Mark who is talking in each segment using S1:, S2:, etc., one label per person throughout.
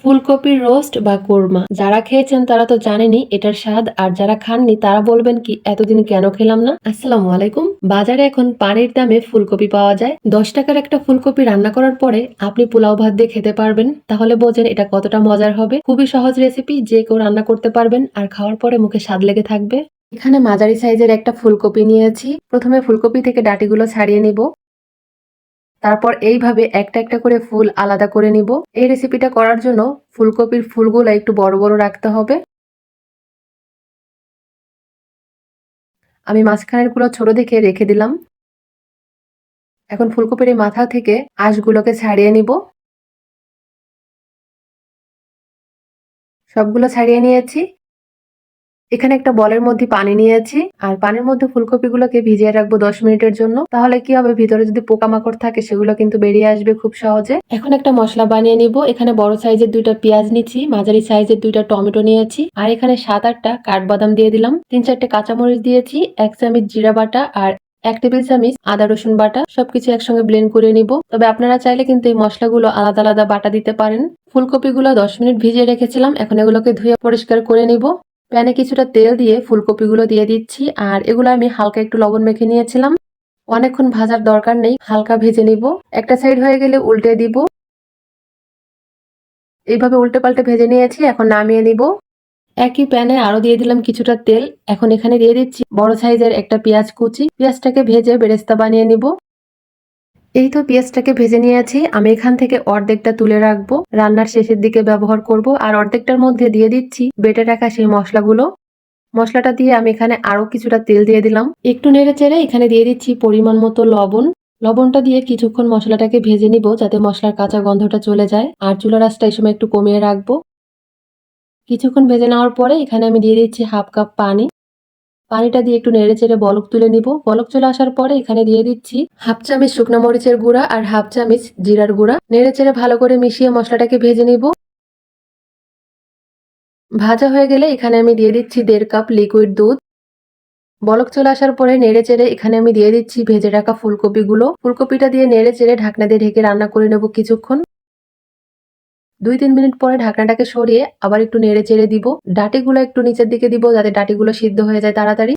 S1: ফুলকপির রোস্ট বা কোরমা যারা খেয়েছেন তারা তো জানেনই এটার স্বাদ, আর যারা খাননি তারা বলবেন কি এতদিন কেন খেলাম না। আসসালামু আলাইকুম। বাজারে এখন পানির দামে ফুলকপি পাওয়া যায়। 10 টাকার একটা ফুলকপি রান্না করার পরে আপনি পোলাও ভাত দিয়ে খেতে পারবেন। তাহলে বোঝেন এটা কতটা মজার হবে। খুবই সহজ রেসিপি, যে কেউ রান্না করতে পারবেন আর খাওয়ার পরে মুখে স্বাদ লেগে থাকবে। এখানে মাঝারি সাইজের একটা ফুলকপি নিয়েছি। প্রথমে ফুলকপি থেকে ডাঁটিগুলো ছাড়িয়ে নিব। তারপর এইভাবে একটা একটা করে ফুল আলাদা করে নিব। এই রেসিপিটা করার জন্য ফুলকপির ফুলগুলো একটু বড় বড় রাখতে হবে। আমি মাঝখানের গুলো ছোট দেখে রেখে দিলাম। এখন ফুলকপির এই মাথা থেকে আঁশগুলোকে ছাড়িয়ে নিব। সবগুলো ছাড়িয়ে নিয়েছি। এখানে একটা বলের মধ্যে পানি নিয়েছি, আর পানির মধ্যে ফুলকপিগুলোকে ভিজিয়ে রাখবো 10 মিনিটের জন্য। তাহলে কি হবে, ভিতরে যদি পোকামাকড় থাকে সেগুলো কিন্তু বেরিয়ে আসবে খুব সহজে। এখন একটা মশলা বানিয়ে নিব। এখানে বড় সাইজের 2টা পেঁয়াজ নিচ্ছি, মাঝারি সাইজের 2টা টমেটো নিয়েছি, আর এখানে 7-8টা কাঠবাদাম দিয়ে দিলাম, 3-4টে কাঁচামরিচ দিয়েছি, 1 চামচ জিরা বাটা আর 1 টেবিল চামচ আদা রসুন বাটা। সবকিছু একসঙ্গে ব্লেন্ড করে নিব। তবে আপনারা চাইলে কিন্তু এই মশলাগুলো আলাদা আলাদা বাটা দিতে পারেন। ফুলকপিগুলো 10 মিনিট ভিজিয়ে রেখেছিলাম, এখন এগুলোকে ধুয়ে পরিষ্কার করে নিব। প্যানে কিছুটা তেল দিয়ে ফুলকপিগুলো দিয়ে দিচ্ছি, আর এগুলো আমি হালকা একটু লবণ মেখে নিয়েছিলাম। অনেকক্ষণ ভাজার দরকার নেই, হালকা ভেজে নিব। একটা সাইড হয়ে গেলে উল্টে দিব। এইভাবে উল্টে পাল্টে ভেজে নিয়েছি, এখন নামিয়ে নিব। একই প্যানে আরো দিয়ে দিলাম কিছুটা তেল। এখন এখানে দিয়ে দিচ্ছি বড় সাইজের একটা পেঁয়াজ কুচি। পেঁয়াজটাকে ভেজে বেরেস্তা বানিয়ে নিব। এই তো পেঁয়াজটাকে ভেজে নিয়েছি। আমি এখান থেকে অর্ধেকটা তুলে রাখবো, রান্নার শেষের দিকে ব্যবহার করব। আর অর্ধেকটার মধ্যে দিয়ে দিচ্ছি বেটে রাখা সেই মশলাগুলো। মশলাটা দিয়ে আমি এখানে আরো কিছুটা তেল দিয়ে দিলাম। একটু নেড়ে চেড়ে এখানে দিয়ে দিচ্ছি পরিমাণ মতো লবণ। লবণটা দিয়ে কিছুক্ষণ মশলাটাকে ভেজে নিব, যাতে মশলার কাঁচা গন্ধটা চলে যায়। আর চুলার আঁচটা এই সময় একটু কমিয়ে রাখবো। কিছুক্ষণ ভেজে নেওয়ার পরে এখানে আমি দিয়ে দিচ্ছি 1/2 কাপ পানি। পানিটা দিয়ে একটু নেড়ে চেড়ে বলক তুলে নিব। বলক চলে আসার পরে এখানে দিয়ে দিচ্ছি 1/2 চামচ শুকনো মরিচের গুঁড়া আর 1/2 চামচ জিরার গুঁড়া। নেড়ে চেড়ে ভালো করে মিশিয়ে মশলাটাকে ভেজে নিব। ভাজা হয়ে গেলে এখানে আমি দিয়ে দিচ্ছি 1.5 কাপ লিকুইড দুধ। বলক চলে আসার পরে নেড়ে চেড়ে এখানে আমি দিয়ে দিচ্ছি ভেজে রাখা ফুলকপিগুলো। ফুলকপিটা দিয়ে নেড়ে চেড়ে ঢাকনা দিয়ে ঢেকে রান্না করে নেব কিছুক্ষণ। 2-3 মিনিট পরে ঢাকনাটাকে সরিয়ে আবার একটু নেড়ে চেড়ে দিব। ডাঁটিগুলো একটু নিচের দিকে দিব, যাতে ডাঁটিগুলো সিদ্ধ হয়ে যায় তাড়াতাড়ি।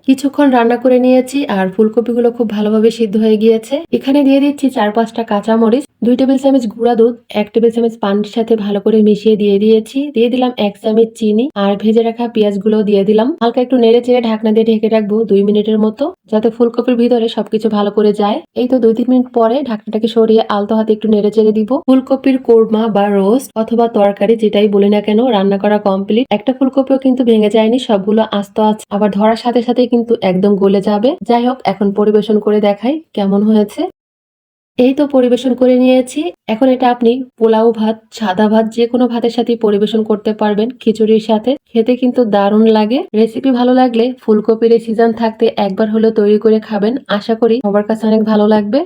S1: কিছুক্ষণ রান্না করে নিয়েছি, আর ফুলকপিগুলো খুব ভালোভাবে সিদ্ধ হয়ে গিয়েছে। এখানে দিয়ে দিচ্ছি 4-5টা কাঁচামরিচ, 2 টেবিল চামচ গুঁড়া দুধ, 1 টেবিল চামচ পানির সাথে ভালো করে মিশিয়ে দিয়ে দিয়েছি। দিয়ে দিলাম 1 চামচ চিনি, আর ভেজে রাখা পেঁয়াজগুলো দিয়ে দিলাম। হালকা একটু নেড়ে চেড়ে ঢাকনা দিয়ে ঢেকে রাখবো 2 মিনিটের মতো, যাতে ফুলকপির ভিতরে সবকিছু ভালো করে যায়। এই তো 2-3 মিনিট পরে ঢাকনাটাকে সরিয়ে আলতো হাতে একটু নেড়ে চেড়ে দিব। ফুলকপির কোরমা বা রোস্ট অথবা তরকারি যেটাই বলি না কেন, রান্না করা কমপ্লিট। একটা ফুলকপিও কিন্তু ভেঙে যায়নি, সবগুলো আস্ত আছে। আবার ধরার সাথে সাথে কিন্তু একদম গলে যাবে। যাই হোক, এখন পরিবেশন করে দেখাই কেমন হয়েছে। এই তো পরিবেশন করে নিয়েছি। এখন এটা আপনি পোলাও ভাত, সাদা ভাত, যে কোনো ভাতের সাথে পরিবেশন করতে পারবেন, খিচুড়ির সাথে। খেতে কিন্তু দারুণ লাগে। রেসিপি ভালো লাগলে ফুলকপির এই সিজন থাকতে একবার হলেও তৈরি করে খাবেন। আশা করি সবার কাছে অনেক ভালো লাগবে।